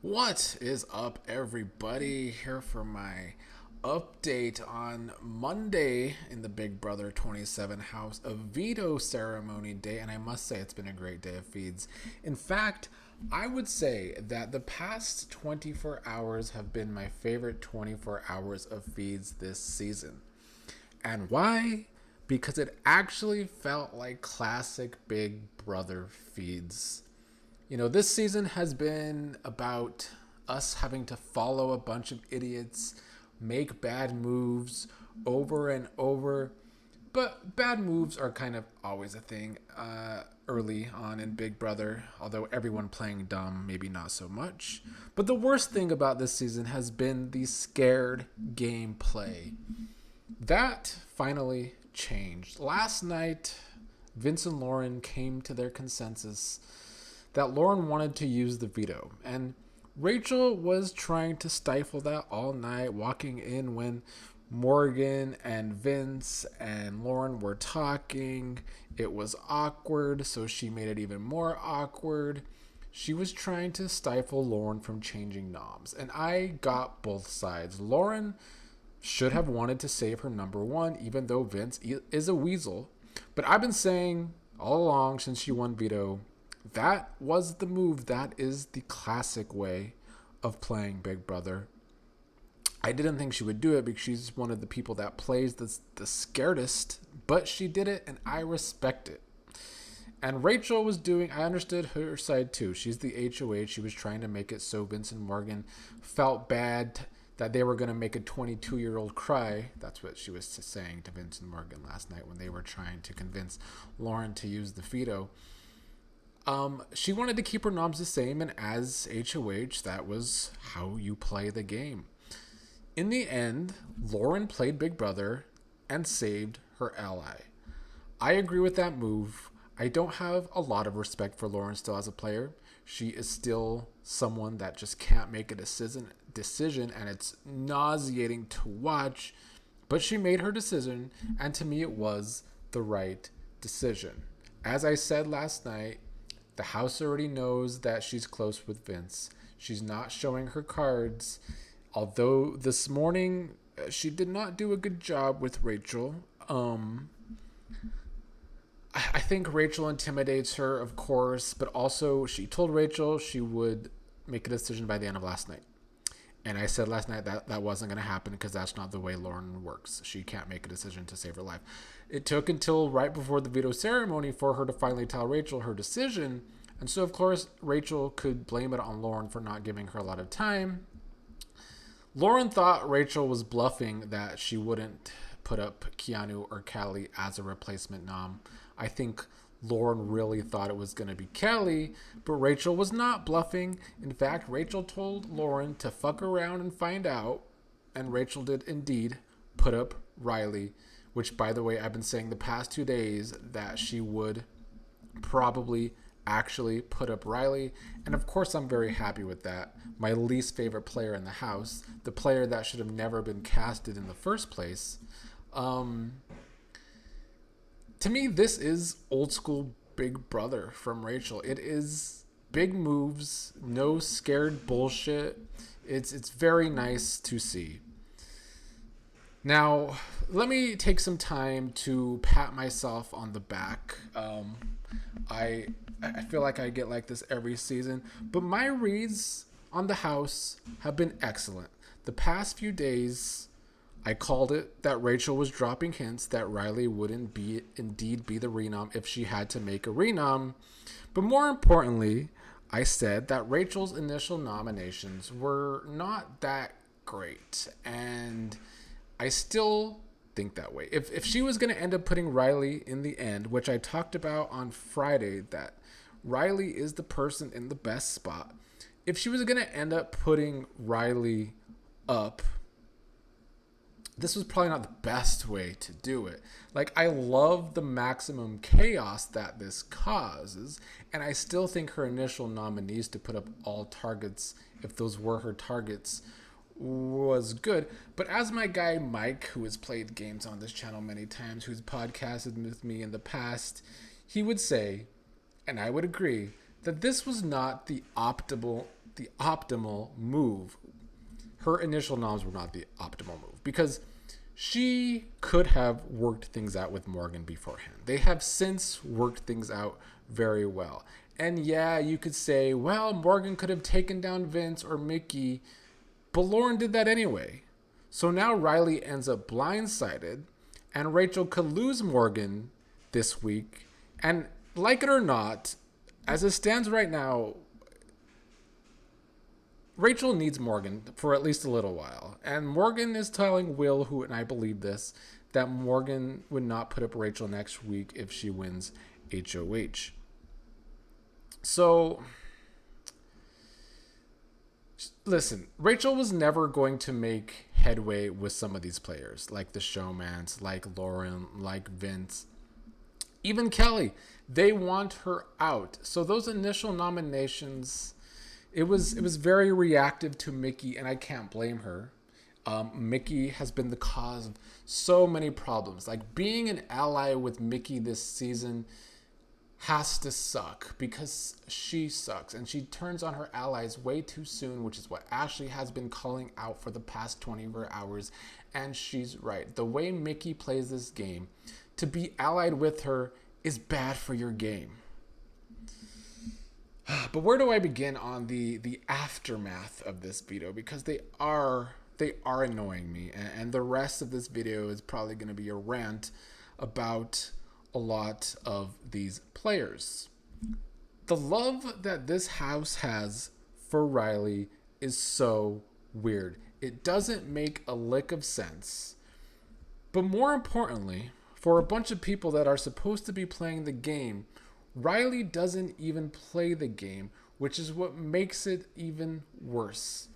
What is up, everybody? Here for my update on Monday in the Big Brother 27 house of Veto ceremony day, and I must say it's been a great day of feeds. In fact, I would say that the past 24 hours have been my favorite 24 hours of feeds this season. And why? Because it actually felt like classic Big Brother feeds. This season has been about us having to follow a bunch of idiots, make bad moves over and over. But bad moves are kind of always a thing early on in Big Brother, although everyone playing dumb, maybe not so much. But the worst thing about this season has been the scared gameplay. That finally changed. Last night, Vince and Lauren came to their consensus that Lauren wanted to use the veto. And Rachel was trying to stifle that all night, walking in when Morgan and Vince and Lauren were talking. It was awkward, so she made it even more awkward. She was trying to stifle Lauren from changing noms. And I got both sides. Lauren should have wanted to save her number one, even though Vince is a weasel. But I've been saying all along since she won veto, that was the move. That is the classic way of playing Big Brother. I didn't think she would do it because she's one of the people that plays the scaredest, but she did it and I respect it. And Rachel was doing, I understood her side too. She's the HOH. She was trying to make it so Vince and Morgan felt bad that they were going to make a 22-year-old cry. That's what she was saying to Vince and Morgan last night when they were trying to convince Lauren to use the veto. She wanted to keep her noms the same, and as HOH, that was how you play the game. In the end, Lauren played Big Brother and saved her ally. I agree with that move. I don't have a lot of respect for Lauren still as a player. She is still someone that just can't make a decision, and it's nauseating to watch. But she made her decision, and to me it was the right decision. As I said last night, the house already knows that she's close with Vince. She's not showing her cards. Although this morning she did not do a good job with Rachel. I think Rachel intimidates her, of course, but also she told Rachel she would make a decision by the end of last night. And I said last night that wasn't going to happen because that's not the way Lauren works. She can't make a decision to save her life. It took until right before the veto ceremony for her to finally tell Rachel her decision. And so, of course, Rachel could blame it on Lauren for not giving her a lot of time. Lauren thought Rachel was bluffing that she wouldn't put up Keanu or Callie as a replacement nom. I think Lauren really thought it was going to be Kelly, but Rachel was not bluffing. In fact, Rachel told Lauren to fuck around and find out, and Rachel did indeed put up Rylie, which, by the way, I've been saying the past 2 days that she would probably actually put up Rylie, and of course I'm very happy with that. My least favorite player in the house, the player that should have never been casted in the first place. To me, this is old school Big Brother from Rachel. It is big moves, no scared bullshit. It's very nice to see. Now, let me take some time to pat myself on the back. I feel like I get like this every season, but my reads on the house have been excellent. The past few days, I called it that Rachel was dropping hints that Rylie wouldn't indeed be the renom if she had to make a renom. But more importantly, I said that Rachel's initial nominations were not that great. And I still think that way. If she was going to end up putting Rylie in the end, which I talked about on Friday, that Rylie is the person in the best spot. If she was going to end up putting Rylie up, this was probably not the best way to do it. Like, I love the maximum chaos that this causes, and I still think her initial nominees to put up all targets, if those were her targets, was good. But as my guy Mike, who has played games on this channel many times, who's podcasted with me in the past, he would say, and I would agree, that this was not the optimal the optimal move. Her initial noms were not the optimal move because she could have worked things out with Morgan beforehand. They have since worked things out very well. And yeah, you could say, well, Morgan could have taken down Vince or Mickey, but Lauren did that anyway. So now Rylie ends up blindsided, and Rachel could lose Morgan this week. And like it or not, as it stands right now, Rachel needs Morgan for at least a little while. And Morgan is telling Will, and I believe this, that Morgan would not put up Rachel next week if she wins HOH. So, listen, Rachel was never going to make headway with some of these players, like the Showmans, like Lauren, like Vince, even Kelly. They want her out. So those initial nominations, it was very reactive to Mickey, and I can't blame her. Mickey has been the cause of so many problems. Like, being an ally with Mickey this season has to suck because she sucks, and she turns on her allies way too soon, which is what Ashley has been calling out for the past 24 hours, and she's right. The way Mickey plays this game, to be allied with her is bad for your game. But where do I begin on the aftermath of this veto? Because they are annoying me, and the rest of this video is probably going to be a rant about a lot of these players. The love that this house has for Rylie is so weird. It doesn't make a lick of sense. But more importantly, for a bunch of people that are supposed to be playing the game, Rylie doesn't even play the game, which is what makes it even worse.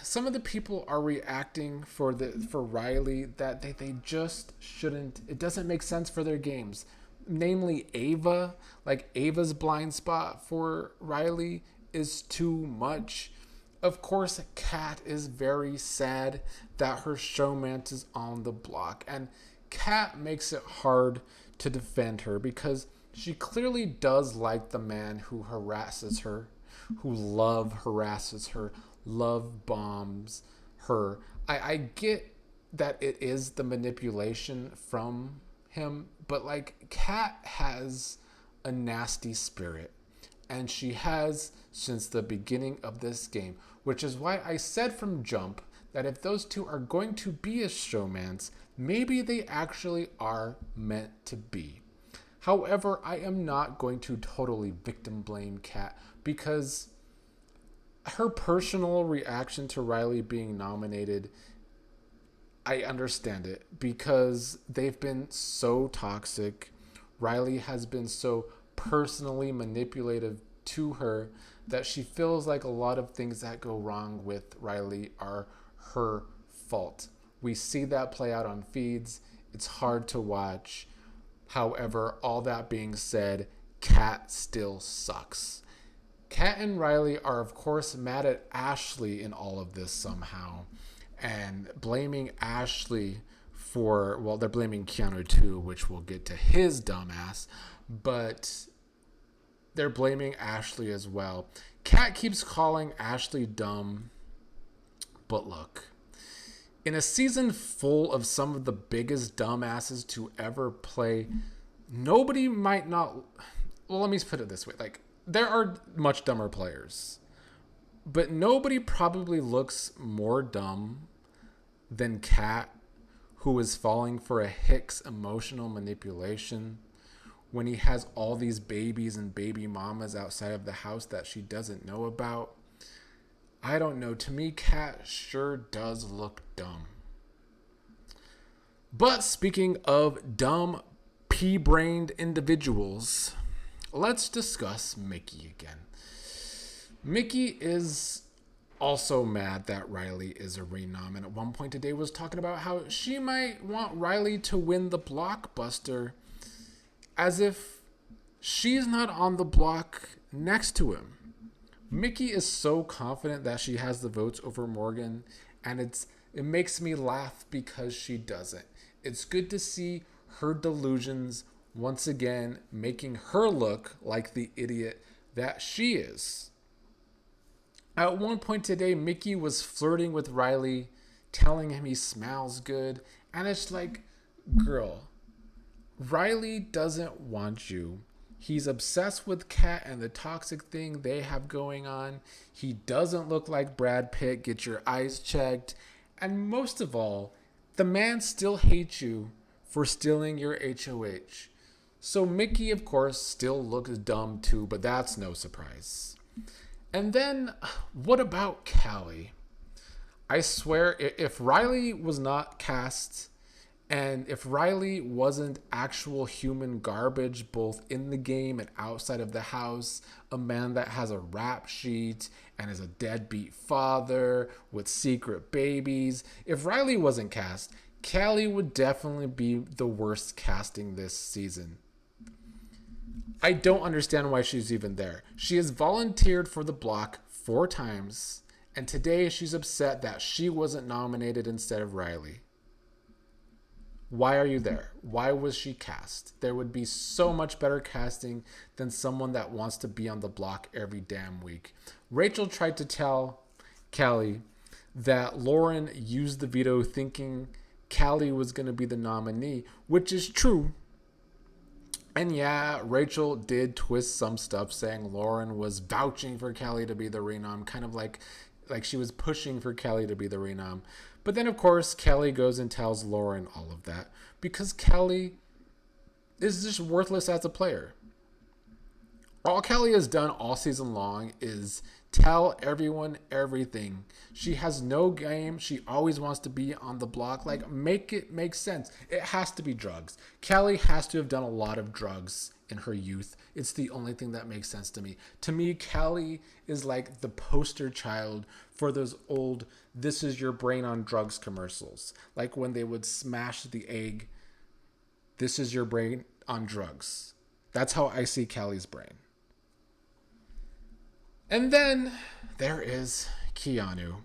Some of the people are reacting for Rylie that they just shouldn't. It doesn't make sense for their games. Namely Ava, like Ava's blind spot for Rylie is too much. Of course, Kat is very sad that her showmance is on the block, and Kat makes it hard to defend her because she clearly does like the man who harasses her, who harasses her, love bombs her. I get that it is the manipulation from him, but like, Kat has a nasty spirit, and she has since the beginning of this game, which is why I said from jump that if those two are going to be a showmance, maybe they actually are meant to be. However, I am not going to totally victim blame Kat because her personal reaction to Rylie being nominated, I understand it because they've been so toxic. Rylie has been so personally manipulative to her that she feels like a lot of things that go wrong with Rylie are her fault. We see that play out on feeds. It's hard to watch. However, all that being said, Kat still sucks. Kat and Rylie are, of course, mad at Ashley in all of this somehow, and blaming Ashley for, well, they're blaming Keanu too, which we'll get to his dumbass, but they're blaming Ashley as well. Kat keeps calling Ashley dumb, but look, in a season full of some of the biggest dumbasses to ever play, nobody might not, well, let me put it this way, like, there are much dumber players, but nobody probably looks more dumb than Kat, who is falling for a Hicks emotional manipulation when he has all these babies and baby mamas outside of the house that she doesn't know about. I don't know. To me, Kat sure does look dumb. But speaking of dumb, pea-brained individuals, let's discuss Mickey again. Mickey is also mad that Rylie is a renom, and at one point today was talking about how she might want Rylie to win the blockbuster, as if she's not on the block next to him. Mickey is so confident that she has the votes over Morgan, and it makes me laugh because she doesn't. It's good to see her delusions once again making her look like the idiot that she is. At one point today, Mickey was flirting with Rylie, telling him he smells good. And it's like, girl, Rylie doesn't want you. He's obsessed with Kat and the toxic thing they have going on. He doesn't look like Brad Pitt. Get your eyes checked. And most of all, the man still hates you for stealing your HOH. So Mickey, of course, still looks dumb too, but that's no surprise. And then, what about Callie? I swear, if Rylie was not cast, and if Rylie wasn't actual human garbage, both in the game and outside of the house, a man that has a rap sheet and is a deadbeat father with secret babies, if Rylie wasn't cast, Callie would definitely be the worst casting this season. I don't understand why she's even there. She has volunteered for the block 4 times, and today she's upset that she wasn't nominated instead of Rylie. Why are you there? Why was she cast? There would be so much better casting than someone that wants to be on the block every damn week. Rachel tried to tell Callie that Lauren used the veto thinking Callie was going to be the nominee, which is true. And yeah, Rachel did twist some stuff saying Lauren was vouching for Callie to be the renom, kind of like she was pushing for Callie to be the renom. But then, of course, Callie goes and tells Lauren all of that because Callie is just worthless as a player. All Callie has done all season long is tell everyone everything. She has no game. She always wants to be on the block. Like, make it make sense. It has to be drugs. Callie has to have done a lot of drugs in her youth. It's the only thing that makes sense to me. To me, Callie is like the poster child for those old "this is your brain on drugs" commercials. Like when they would smash the egg, "this is your brain on drugs." That's how I see Callie's brain. And then there is Keanu.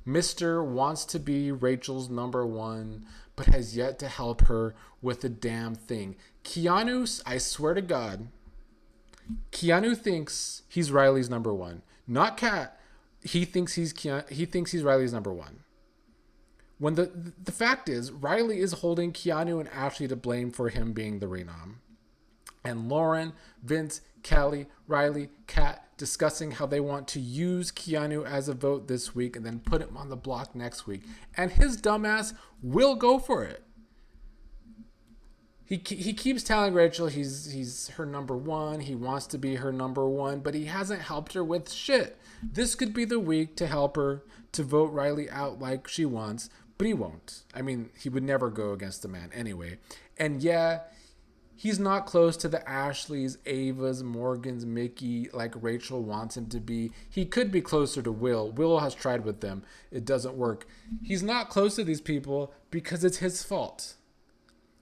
Mr. wants to be Rachel's number one, but has yet to help her with a damn thing. Keanu, I swear to God, Keanu thinks he's Riley's number one. Not Kat. He thinks he's Riley's number one. When the fact is, Rylie is holding Keanu and Ashley to blame for him being the renom. And Lauren, Vince, Callie, Rylie, Kat discussing how they want to use Keanu as a vote this week and then put him on the block next week. And his dumbass will go for it. He keeps telling Rachel he's her number one. He wants to be her number one, but he hasn't helped her with shit. This could be the week to help her to vote Rylie out like she wants, but he won't. I mean, he would never go against the man anyway. And yeah, he's not close to the Ashleys, Avas, Morgans, Mickey like Rachel wants him to be. He could be closer to Will. Will has tried with them. It doesn't work. He's not close to these people because it's his fault.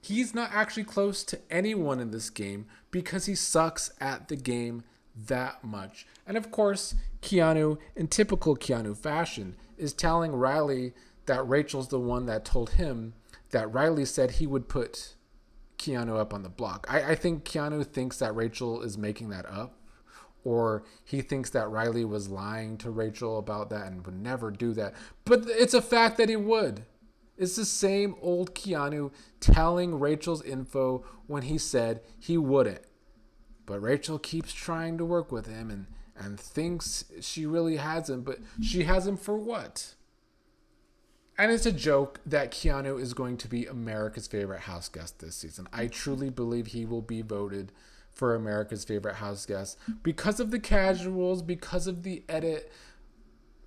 He's not actually close to anyone in this game because he sucks at the game that much. And of course, Keanu, in typical Keanu fashion, is telling Rylie that Rachel's the one that told him that Rylie said he would put Keanu up on the block. I think Keanu thinks that Rachel is making that up, or he thinks that Rylie was lying to Rachel about that and would never do that. But it's a fact that he would. It's the same old Keanu telling Rachel's info when he said he wouldn't. But Rachel keeps trying to work with him and thinks she really has him, but she has him for what? And it's a joke that Keanu is going to be America's favorite house guest this season. I truly believe he will be voted for America's favorite house guest because of the casuals, because of the edit.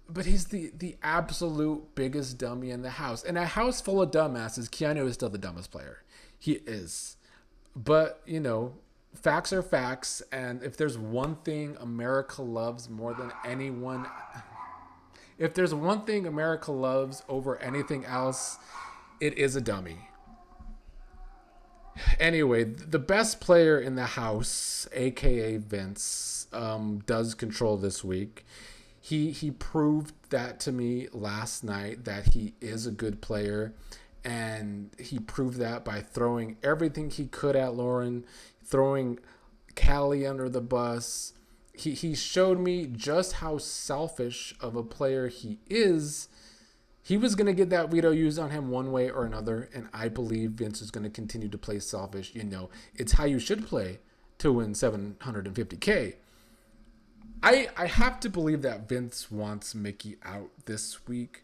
But he's the absolute biggest dummy in the house. In a house full of dumbasses, Keanu is still the dumbest player. He is. But, you know, facts are facts. And if there's one thing America loves more than anyone... If there's one thing America loves over anything else, it is a dummy. Anyway, the best player in the house, a.k.a. Vince, does control this week. He proved that to me last night that he is a good player, and he proved that by throwing everything he could at Lauren, throwing Callie under the bus, he showed me just how selfish of a player he is. He was going to get that veto used on him one way or another, and I believe Vince is going to continue to play selfish. It's how you should play to win 750K. I have to believe that Vince wants Mickey out this week.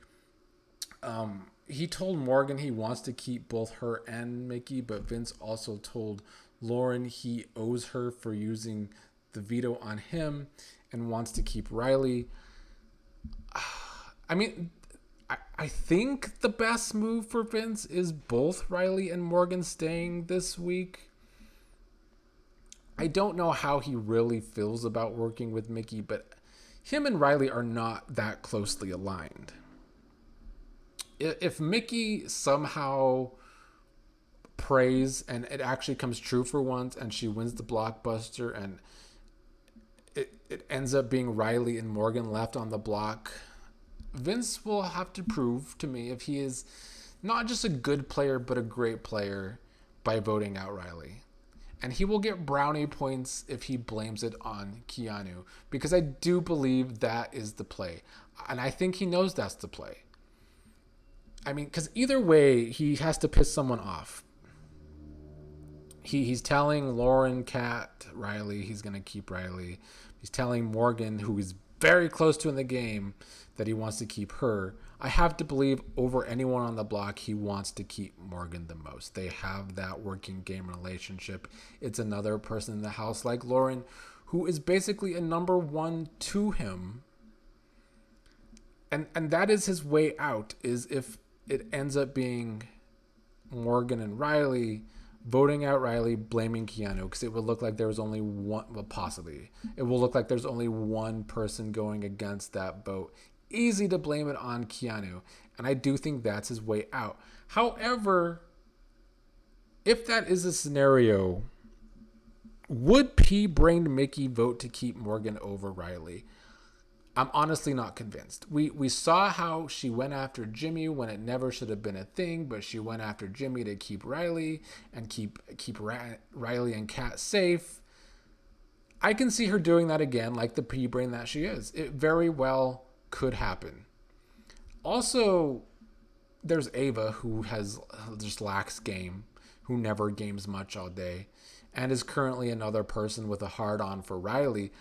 He told Morgan he wants to keep both her and Mickey, but Vince also told Lauren he owes her for using the veto on him and wants to keep Rylie. I mean, I think the best move for Vince is both Rylie and Morgan staying this week. I don't know how he really feels about working with Mickey, but him and Rylie are not that closely aligned. If Mickey somehow prays and it actually comes true for once and she wins the blockbuster and it ends up being Rylie and Morgan left on the block, Vince will have to prove to me if he is not just a good player but a great player by voting out Rylie. And he will get brownie points if he blames it on Keanu, because I do believe that is the play. And I think he knows that's the play. I mean, because either way, he has to piss someone off. He's telling Lauren, Kat, Rylie, he's going to keep Rylie. He's telling Morgan, who he's very close to in the game, that he wants to keep her. I have to believe over anyone on the block, he wants to keep Morgan the most. They have that working game relationship. It's another person in the house like Lauren, who is basically a number one to him. And that is his way out, is if it ends up being Morgan and Rylie voting out Rylie, blaming Keanu, because it would look like there was only one, well, possibly. It will look like there's only one person going against that vote. Easy to blame it on Keanu, and I do think that's his way out. However, if that is a scenario, would P-brained Mickey vote to keep Morgan over Rylie? I'm honestly not convinced. We saw how she went after Jimmy when it never should have been a thing, but she went after Jimmy to keep Rylie and keep Rylie and Kat safe. I can see her doing that again, like the P-brain that she is. It very well could happen. Also, there's Ava, who has just lacks game, who never games much all day, and is currently another person with a hard-on for Rylie.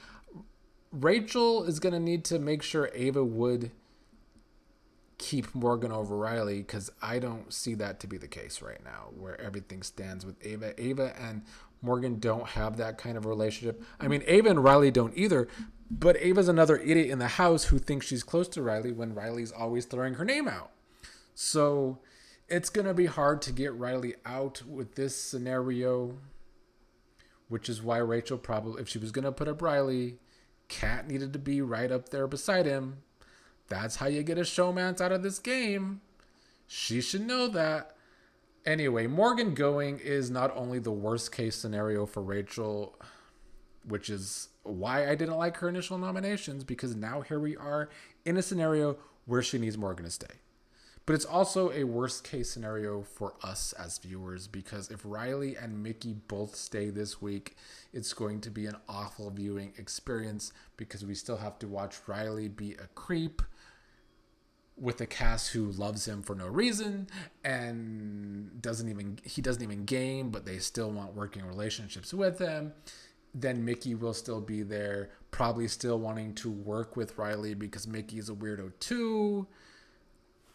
Rachel is going to need to make sure Ava would keep Morgan over Rylie, because I don't see that to be the case right now, where everything stands with Ava. Ava and Morgan don't have that kind of relationship. I mean, Ava and Rylie don't either, but Ava's another idiot in the house who thinks she's close to Rylie when Riley's always throwing her name out. So it's going to be hard to get Rylie out with this scenario, which is why Rachel probably, if she was going to put up Rylie, Kat needed to be right up there beside him. That's how you get a showmance out of this game. She should know that. Anyway, Morgan going is not only the worst case scenario for Rachel, which is why I didn't like her initial nominations, because now here we are in a scenario where she needs Morgan to stay. But it's also a worst case scenario for us as viewers, because if Rylie and Mickey both stay this week, it's going to be an awful viewing experience, because we still have to watch Rylie be a creep with a cast who loves him for no reason and doesn't even game, but they still want working relationships with him. Then Mickey will still be there, probably still wanting to work with Rylie because Mickey is a weirdo too.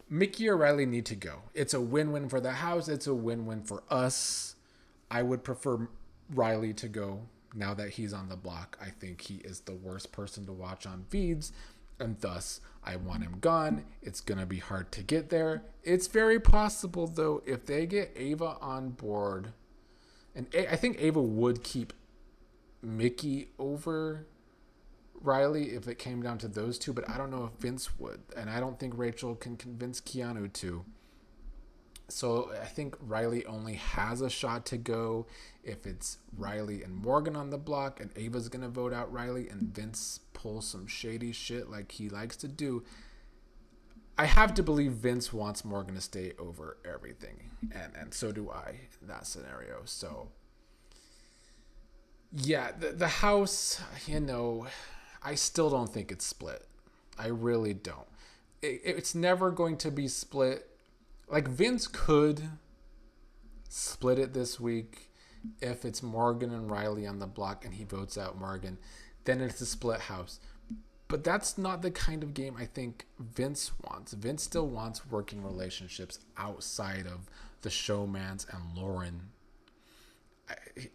Mickey or Rylie need to go. It's a win-win for the house. It's a win-win for us. I would prefer Rylie to go now that he's on the block. I think he is the worst person to watch on feeds, and thus I want him gone. It's going to be hard to get there. It's very possible, though, if they get Ava on board, and I think Ava would keep Mickey over Rylie if it came down to those two, but I don't know if Vince would, and I don't think Rachel can convince Keanu to. So I think Rylie only has a shot to go if it's Rylie and Morgan on the block, and Ava's gonna vote out Rylie, and Vince pulls some shady shit like he likes to do. I have to believe Vince wants Morgan to stay over everything, and so do I in that scenario. So Yeah, the house, I still don't think it's split. I really don't. It's never going to be split. Like, Vince could split it this week if it's Morgan and Rylie on the block and he votes out Morgan. Then it's a split house. But that's not the kind of game I think Vince wants. Vince still wants working relationships outside of the showmans and Lauren.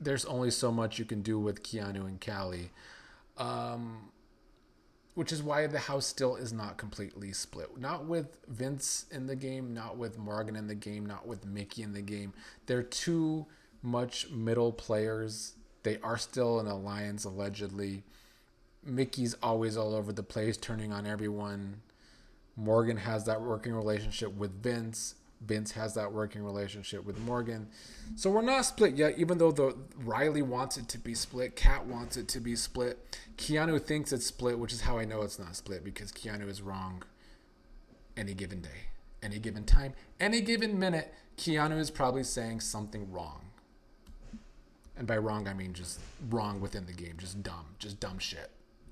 There's only so much you can do with Keanu and Callie, which is why the house still is not completely split. Not with Vince in the game, not with Morgan in the game, not with Mickey in the game. They're too much middle players. They are still an alliance, allegedly. Mickey's always all over the place, turning on everyone. Morgan has that working relationship with Vince. Vince has that working relationship with Morgan. So we're not split yet, even though the Rylie wants it to be split. Kat wants it to be split. Keanu thinks it's split, which is how I know it's not split, because Keanu is wrong any given day, any given time, any given minute. Keanu is probably saying something wrong. And by wrong, I mean just wrong within the game. Just dumb shit.